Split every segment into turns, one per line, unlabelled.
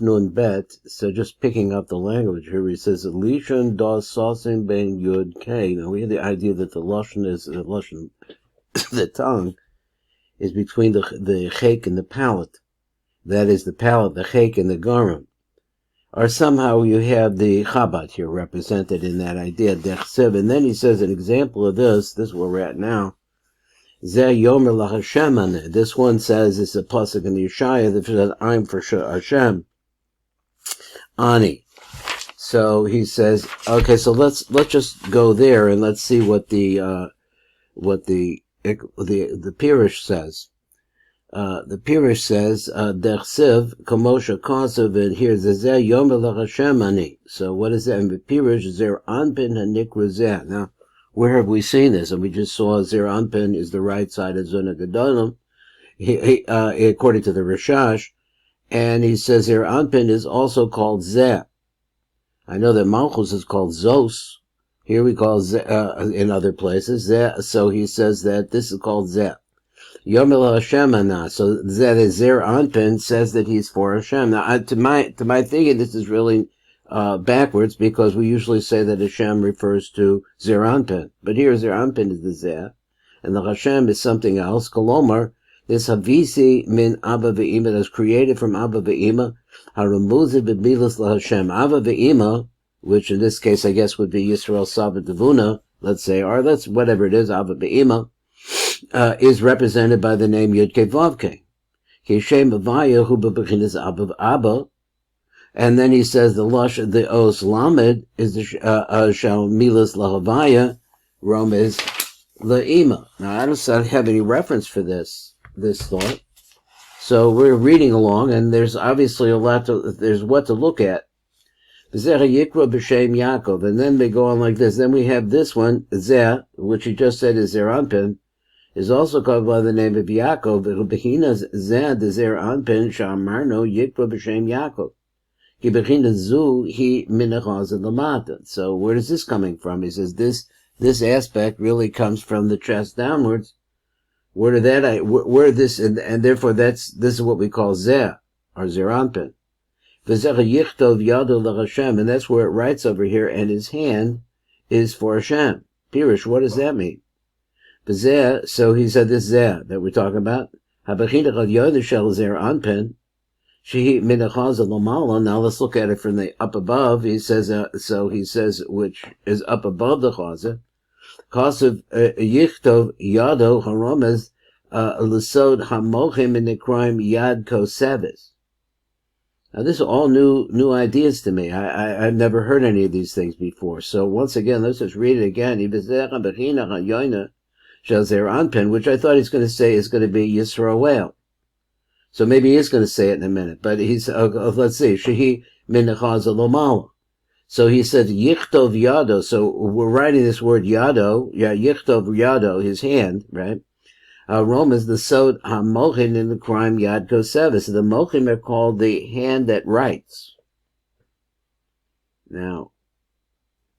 Nun bet. So just picking up the language here, he says Lishon dos sosin ben yud k. Now we have the idea that the lashon is the lashon, the tongue is between the chek and the palate. That is the palate, the chek, and the garum. Or somehow you have the Chabad here represented in that idea, dechsev. And then he says an example of this is where we're at now. Zeh yomer lahashem aneh. This one says, it's a pasuk in the Yeshaya that says, I'm for Hashem. Ani. So he says, okay, so let's just go there and let's see what the Pirush says. The Pirush says, Dechsiv, Kamosha Kosev, and here's Zeh Yomer L'Hashem Ani. So what is that? In the Pirush, Zer Anpin Hanikra Zeh. Now, where have we seen this? And we just saw Zer Anpin is the right side of Zuna Gedolim, according to the Rashash. And he says Zer Anpin is also called Zeh. I know that Malchus is called Zos. Here we call Zeh, in other places, Zeh. So he says that this is called Zeh. Yomel Hashem Anah. So that is Zer Anpin says that he's for Hashem. Now, to my thinking, this is really backwards, because we usually say that Hashem refers to Zer Anpin. But here Zer Anpin is the Zeh, and the Hashem is something else. Kolomar, this Havisi min Abba ve'ima that is created from Abba ve'ima, Haramuzi b'milas LaHashem. Abba ve'ima, which in this case I guess would be Yisrael Saba Devuna, let's say, or let's whatever it is, Abba ve'ima, is represented by the name Yud-Kei Vav-Kei. Kishem Avaya hu b'bechinas Abba. And then he says the Os Lamed is the Shal Milas Lahavaya, Romes La'ima. Now I don't have any reference for this thought. So we're reading along, and there's obviously there's what to look at. Yikra b'shem Yaakov, and then they go on like this. Then we have this one, Zeh, which he just said is Zer Anpin, is also called by the name of Yaakov. Bechinas Zeh de Zer Anpin Shamarno Yikra b'shem Yaakov. Ki bechinas Zu he minachaz lamata. So where is this coming from? He says this aspect really comes from the chest downwards. Where this, and therefore this is what we call Zeh, or Zer Anpin. And that's where it writes over here, and his hand is for Hashem. Pirush, what does that mean? So he said this Zeh that we're talking about. Now let's look at it from the up above. He says, which is up above the chaza. Kasev yichtov yado haromez l'sod hamochim in the crime yad koseves. Now this is all new ideas to me. I've never heard any of these things before. So once again, let's just read it again. Which I thought he's going to say is going to be Yisrael. So maybe he is going to say it in a minute. But he's let's see, shehi minachaz lomala. So he said yichtov yado. So we're writing this word yado. Yeah, yichtov yado, his hand, right? Romans, the sod hamochin in the crime yad kosevis. The mochim are called the hand that writes. Now,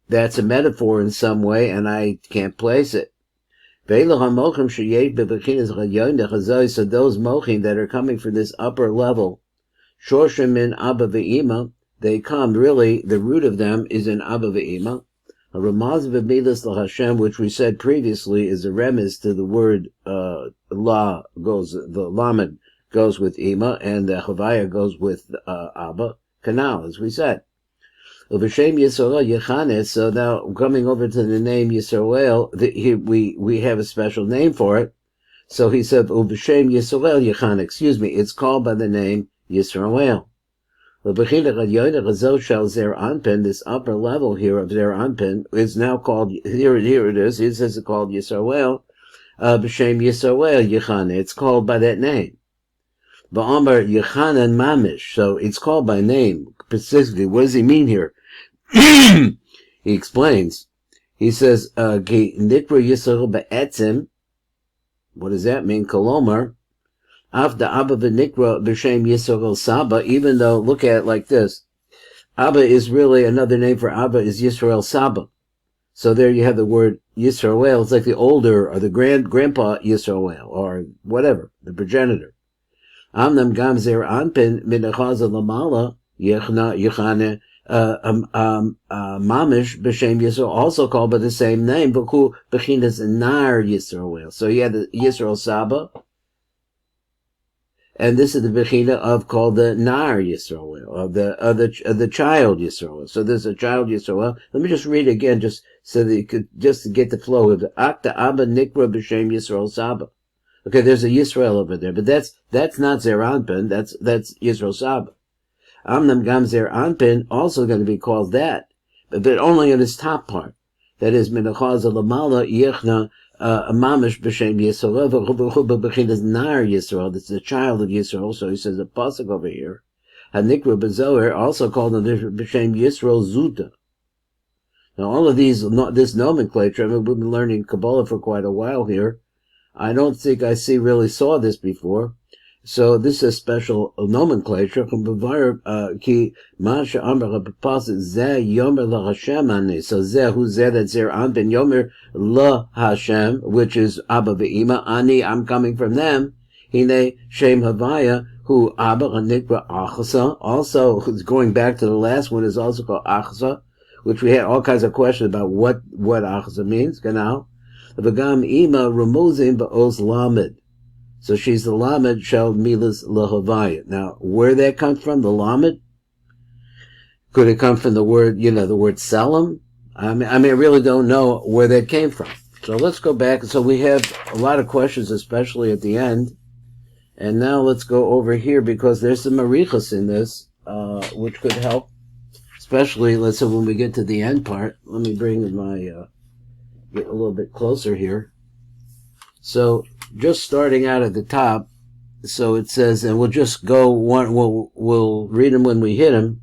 that's a metaphor in some way, and I can't place it. So those mochim that are coming from this upper level, shoshim min abba ve'ima, they come, really, the root of them is in Abba ve'ima. A Ramaz v'milas l'Hashem, which we said previously, is a remiss to the word the lamed goes with ima, and the chavaya goes with Abba, canal, as we said. Uv'shem Yisrael Yechanes, so now coming over to the name Yisrael, we have a special name for it. So he said, Uv'shem Yisrael Yechanes, it's called by the name Yisrael. This upper level here of Zer Anpin is now called, here it is, it says it's called Yisrael, B'Shem Yisrael Yechane, it's called by that name. Ba'amar Yechanan Mamish, so it's called by name, specifically. What does he mean here? He explains. He says, Ki Nikra Yisrael Ba'etzim, what does that mean? Kolomar, Avda Abba v'Nikra b'Shem Yisrael Saba, even though, look at it like this, Abba is really, another name for Abba is Yisrael Saba. So there you have the word Yisrael, it's like the older, or the grandpa Yisrael, or whatever, the progenitor. Amnam Gam Zer Anpin Minachaz Lamala Yechane, Mamish b'Shem Yisrael, also called by the same name, B'ku B'chinas Nar Yisrael. So you had the Yisrael Saba, and this is the Bechina of called the Nar Yisrael, of the child Yisrael. So there's a child Yisrael. Let me just read again, just so that you could just get the flow of the Akta Abba Nikra B'Shem Yisrael Saba. Okay, there's a Yisrael over there, but that's not Zer Anpin, that's Yisrael Saba. Amnam Gam Zer Anpin also going to be called that, but only in its top part. That is, Menachaz Lamala Yechna Mamish B'Shem Yisrael, V'chuba B'chinas Nar Yisrael. That's the child of Yisrael. So he says a pasuk over here. Hanikra B'Zoher, also called B'Shem Yisrael Zuta. Now all of this nomenclature, I mean, we've been learning Kabbalah for quite a while here. I don't think I really saw this before. So this is a special nomenclature. So Zeh, who's Zeh, that's Zer Anpin, Yomer La Hashem, which is Abba Ve'ima, Ani, I'm coming from them. Hine Shem Havaya, who Abba Anikra Achasa, also, going back to the last one, is also called Achasa, which we had all kinds of questions about what Achasa means, genau. V'gam Ima Ramuzim Ba'oz Lamed. So she's the Lamed Shel Milas Lahavaya. Now, where that comes from, the Lamed? Could it come from the word, the word Salam? I really don't know where that came from. So let's go back. So we have a lot of questions, especially at the end. And now let's go over here, because there's some marichas in this, which could help. Especially, let's say, when we get to the end part. Let me bring my, get a little bit closer here. So, just starting out at the top, so it says, and we'll just go one, we'll read them when we hit them.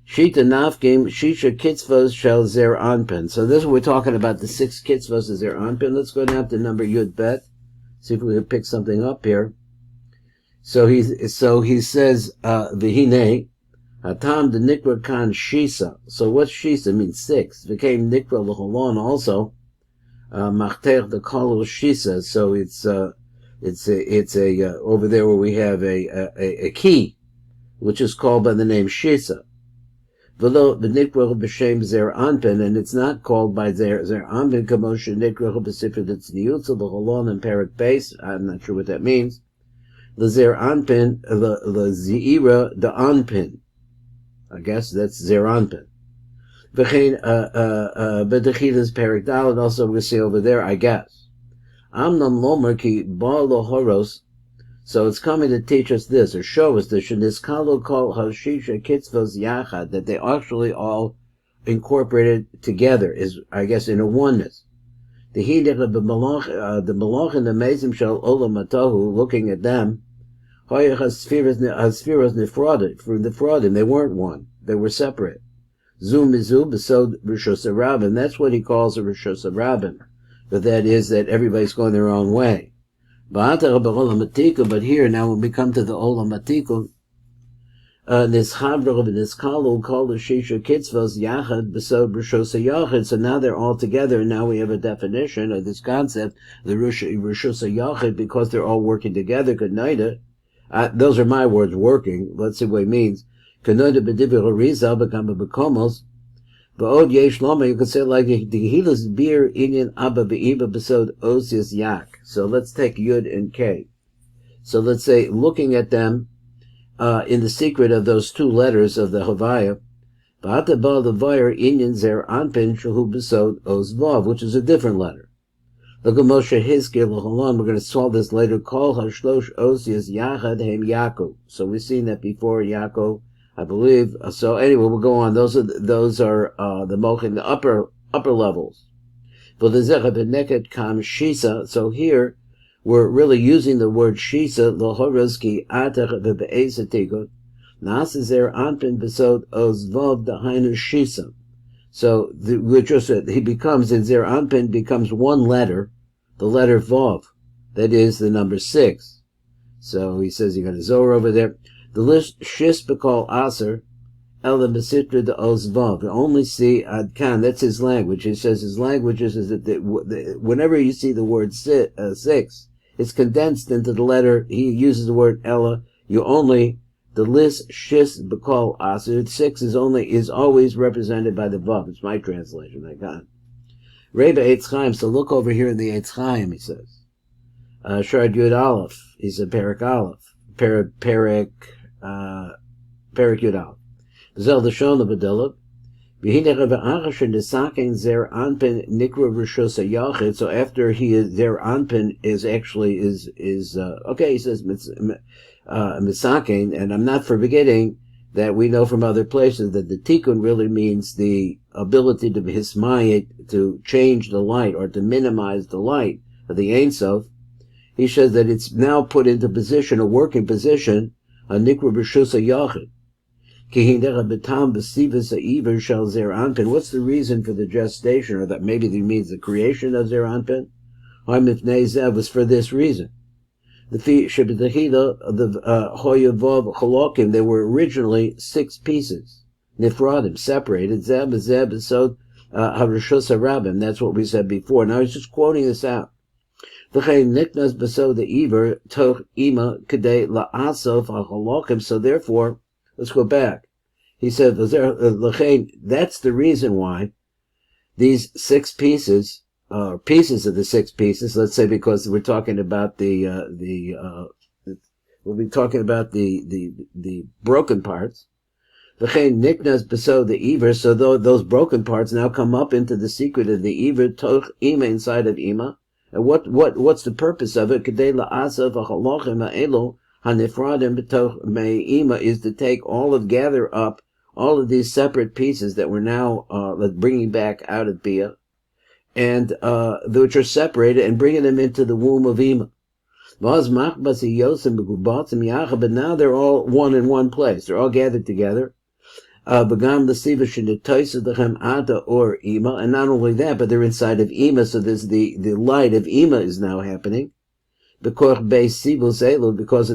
Shita nafkim, shisha kitzvos shel zer anpin. So this we're talking about the 6 kitzvos of zer anpin. Let's go down to number yud bet. See if we can pick something up here. So he says, v'hinei, hatam de nikra kan shisa. So what's shisa? Means 6. Became nikra l'cholon also. Machter the kolol shisa. So it's over there where we have a key, which is called by the name shisa. V'lo v'nikra b'shem zer anpin, and it's not called by zer anpin kamosha nikra b'sifra d'tzniut l'cholon and perik base. I'm not sure what that means. The zer anpin, the zeira the anpin. I guess that's zer anpin. V'chein b'dechilas perik daled, also we see over there, I guess. Amnon lomer ki ba lohoros. So it's coming to teach us this, or show us this, sheniskalo kol hashisha kitzvos yachad, that they actually all incorporated together, is, I guess, in a oneness. The malach and the mezim shel olam matahu, looking at them, hoyach hasfiras nefradim, they weren't one, they were separate. Zum mizu besod rishos harabim, that's what he calls a rishos harabim, but that is that everybody's going their own way. But here, now when we come to the Olam Atikun, so now they're all together, and now we have a definition of this concept, the Rishus HaYachid, because they're all working together, those are my words, working, let's see what it means. Ba'od yesh lama, you could say like the Gehilas bir inyan abba be'iba besod osius yak. So let's take Yud and K. So let's say, looking at them, in the secret of those 2 letters of the Havaya, Ba'ata ba levayr inyan zer anpin shahu besod os vav, which is a different letter. Look at Moshe Hizkir l'cholon, we're going to solve this later, kol hashlosh osius yachad hem Yaakov. So we've seen that before, Yaakov, I believe. So anyway, we'll go on. Those are the mochin, the upper levels. So here we're really using the word shisa lohorozki atach bebe'esatikot nasazer anpin besod ozvov dahainu shisa. So he becomes, in zer anpin becomes one letter, the letter vov, that is the number 6. So he says you got a zohar over there. The list shis bekol aser ela besitra de ozvav. Only see adkan. That's his language. He says his language is that whenever you see the word 6, it's condensed into the letter. He uses the word ela. You only The list shis b'kol asur. 6 is always represented by the vav. It's my translation. I got it. Reba Eitz Chaim. So look over here in the Eitz Chaim. He says, Shard Yud Aleph. He said Perek Aleph. Perek Yud Aleph. Zel the Shon of Adillah. So after he is their anpin is actually okay, he says misaken, and I'm not forgetting that we know from other places that the tikkun really means the ability to hismayit, to change the light or to minimize the light of the Ein Sof. He says that it's now put into position, a working position, a nikra b'shusa yachid. What's the reason for the gestation, or that maybe it means the creation of Zer Anpin? Was for this reason. There were originally 6 pieces, nifradim, separated, that's what we said before. Now he's just quoting this out. So therefore, let's go back. He said, that's the reason why these 6 pieces, pieces of the 6 pieces, let's say because we're talking about we'll be talking about the broken parts. So those broken parts now come up into the secret of the Iver, Toch Ima, inside of Ima. And what's the purpose of it? Is to take gather up all of these separate pieces that we're now bringing back out of Bia, and which are separated, and bringing them into the womb of Ima. But now they're all one in one place. They're all gathered together. And not only that, but they're inside of Ima, so there's the light of Ima is now happening. Because of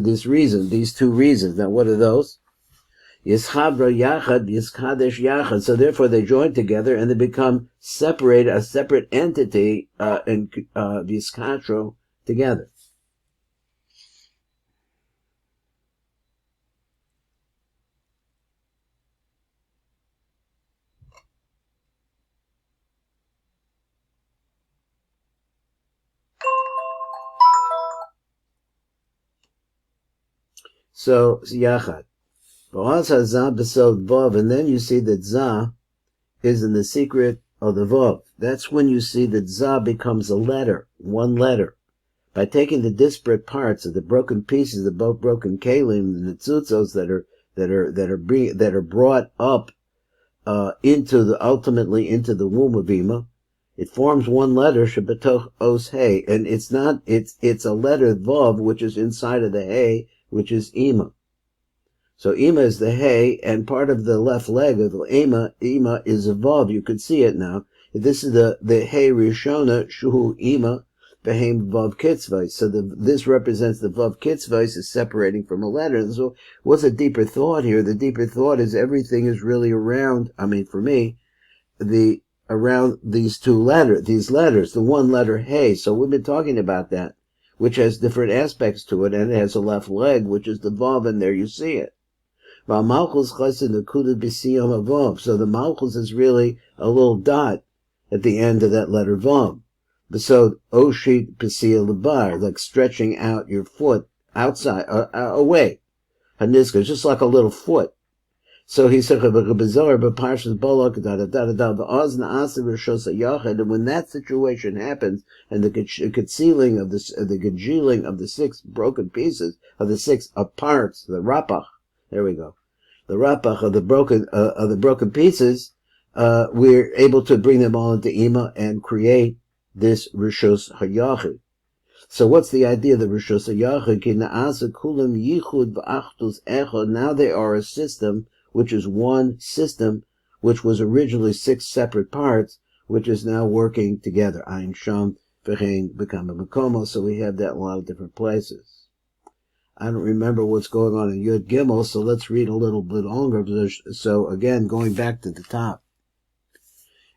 this reason, these 2 reasons. Now what are those? So therefore they join together and they become separated, a separate entity, and Yiskatro together. So Yachad. And then you see that Za is in the secret of the Vav. That's when you see that Za becomes a letter, one letter. By taking the disparate parts of the broken pieces, the both broken kalim and the tzutzos that are brought up ultimately into the womb of Ima, it forms one letter, Shabatoch Os Hey, and it's a letter Vav which is inside of the Hey, which is Ima. So Ima is the Hey, and part of the left leg of the Ima is a Vav. You could see it now. This is the Hey Rishona, Shuhu Ima, Behem Vav Kitzvais. So this represents the Vav Kitzvais is separating from a letter. And so what's a deeper thought here? The deeper thought is everything is really around, for me, around these letters, the one letter Hey. So we've been talking about that, which has different aspects to it, and it has a left leg, which is the Vav, and there you see it. So the Malchus is really a little dot at the end of that letter Vav. So Oshit Pisia Labar, like stretching out your foot outside, away. Haniska, just like a little foot. So he said, and when that situation happens, and the concealing of the congealing of the 6 broken pieces, of the 6 parts, the rapach, there we go, the rapach of the broken pieces, we're able to bring them all into Ima and create this Rishos HaYachid. So what's the idea of the Rishos HaYachid? Now they are a system, which is one system, which was originally 6 separate parts, which is now working together. Ein Sham, V'chein, B'kama B'komo. So we have that in a lot of different places. I don't remember what's going on in Yud Gimel, so let's read a little bit longer. So again, going back to the top.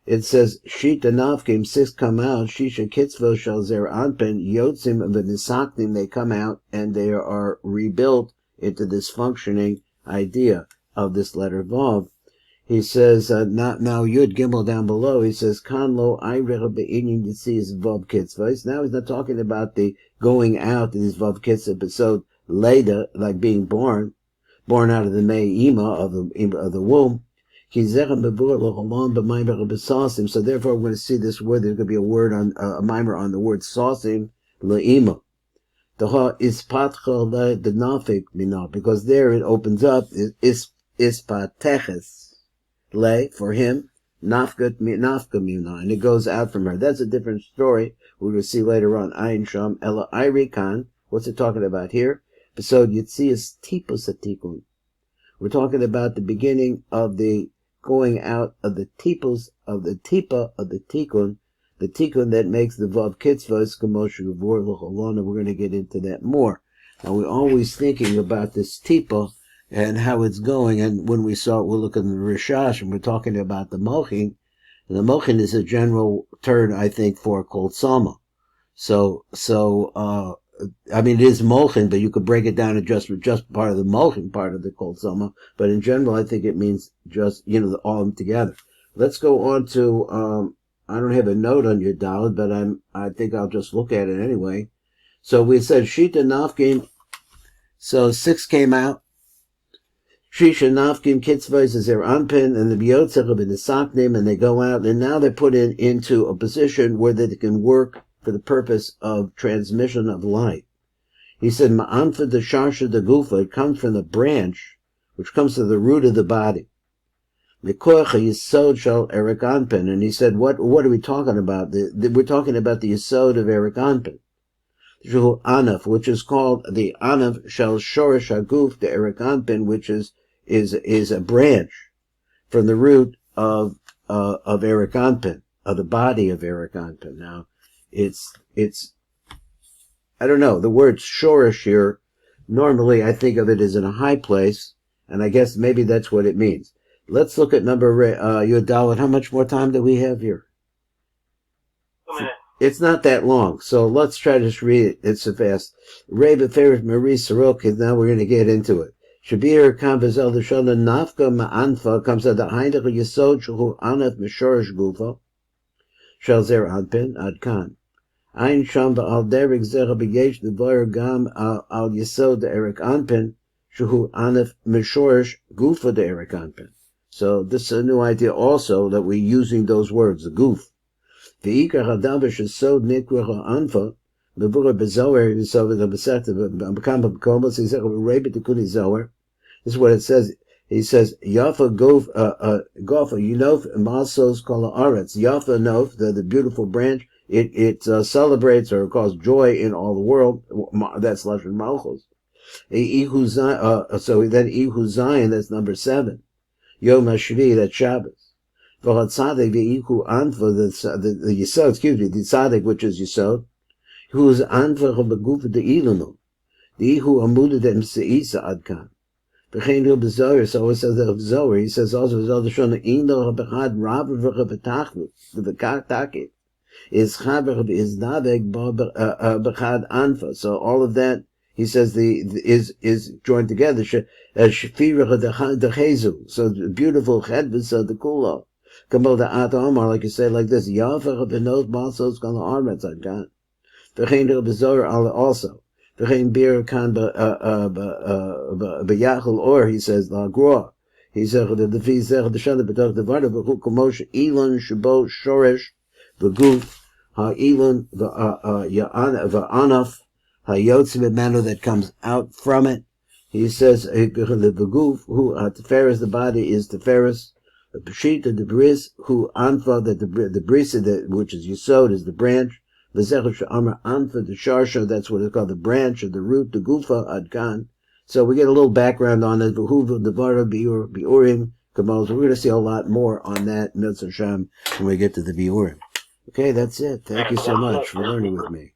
It says, Shita Nafkim, 6 come out, Shisha Kitzvo Shal Zer Anpen, Yotzim V'nisaknim, they come out, and they are rebuilt into this functioning idea of this letter Vav. He says, not now Yud Gimel down below, he says, Kan lo Eirech be'inyin Yitzis Vav Kitzvos. Now he's not talking about the going out in this Vav Kitzvos episode later, like being born out of the Me'ima of the womb. So therefore we're going to see this word, there's going to be a word on, a mimer on the word saucing, Le'ima. Because there it opens up, ispateches. Le, for him, nafka muna, and it goes out from her. That's a different story we will see later on. Ayin sham ela irikan. What's it talking about here? Episode Yitzias Tipus Atikun. We're talking about the beginning of the going out of the tipus of the tipa of the tikkun that makes the vav kitzvos kamosha gevor l'cholona. We're going to get into that more. And we're always thinking about this tipa and how it's going. And when we'll look at the Rishash, and we're talking about the Mochin. And the Mochin is a general term, I think, for Kol Sama. I mean, it is Mochin, but you could break it down to just part of the Mochin, part of the Kol Sama. But in general, I think it means just, all of them together. Let's go on to, I don't have a note on your Dalet, but I think I'll just look at it anyway. So we said Shita Nafkin. So 6 came out. Shisha Nafkim Kitzvos is their anpin, and the Biotzach of the Saknim, and they go out, and now they're put into a position where they can work for the purpose of transmission of light. He said, Ma'anfa the Sharsha the Gufa, it comes from the branch, which comes to the root of the body. Mikocha Yisod Shal Erik Anpin, and he said, what are we talking about? We're talking about the Yisod of Erik Anpin. Anaf, which is called the Anaf Shal Shorish Haguf, the Erik Anpin, which is a branch from the root of Erik Anpin, of the body of Erik Anpin. Now, it's I don't know, the word Shorish here, normally I think of it as in a high place, and I guess maybe that's what it means. Let's look at number Yudalot. How much more time do we have here?
2 minutes.
It's not that long, so let's try to just read it. It's so fast. Ray Beferis Marie Sorok, now we're going to get into it. Shabir Kambazel the Shana Nafka Ma'anfa comes at the Heinrich Yisod Shuhu Anaf Mishorish Gufa Shalzer Adpin Adkan. Ein Sham Ba'al Derek Zera Begesh the Boyer Gam Al Yisod the Erik Anpin Shuhu Anaf Mishorish Gufa the Erik Anpin. So this is a new idea also that we're using those words, the goof. The Ikar Hadavish is so Nikra Anfa, the Bura Bezoer, is over the Beseta, Bakamba Komas, he's a Rabbi to Kuni Zoer. This is what it says. He says, Yafa Gof, Gofa, Masos Kala Aretz. Yafa Nof, the beautiful branch, it celebrates or causes joy in all the world. That's Lashon Malchus. So then Ihu Zion, that's number 7. Yom HaShvi, that's Shabbos. For Tzaddik, the Ihu Anfa, the Yisod, the Tzaddik, which is Yisod, who is Anfa of the Guf of the Ilunu. The Ihu Amuda dem Seisa Adkan. Bechein Hu Bezoyer, so it says of Zohar, he says also, Zohar Shona Ino Habechad Rav V'Chavetachnu, the V'Katakit, is Chaver is Daveg Bechad Anfa. So all of that, he says, is joined together. Shefirah the Chezu, so the beautiful Chedvis of the Kula. Kamo the At Omar, like you say, like this, Yafach of the Nose Basos Kala Armetz Adkan. Bechein Hu Bezoyer also. V'chein bir kan b'yachol or, he says, la'groa. He says, the fi zech d'shana b'toch d'varda v'chu komosh ilon shabo shoresh v'guf ha'ilon v'anaf ha'yotz v'menu that comes out from it. He says, the v'guf who teferes, the body is teferes. The peshita, the bris, who anfa, that the bris, which is yisod, is the branch. The Zechus Amar Anfa, the Sharsha, that's what it's called, the branch or the root, the Gufa, Adkan. So we get a little background on it, V'huva, Devara, Biurim, Kabbalah. So we're going to see a lot more on that, Mitzvah Shem, when we get to the Biurim. Okay, that's it. Thank you so much for learning with me.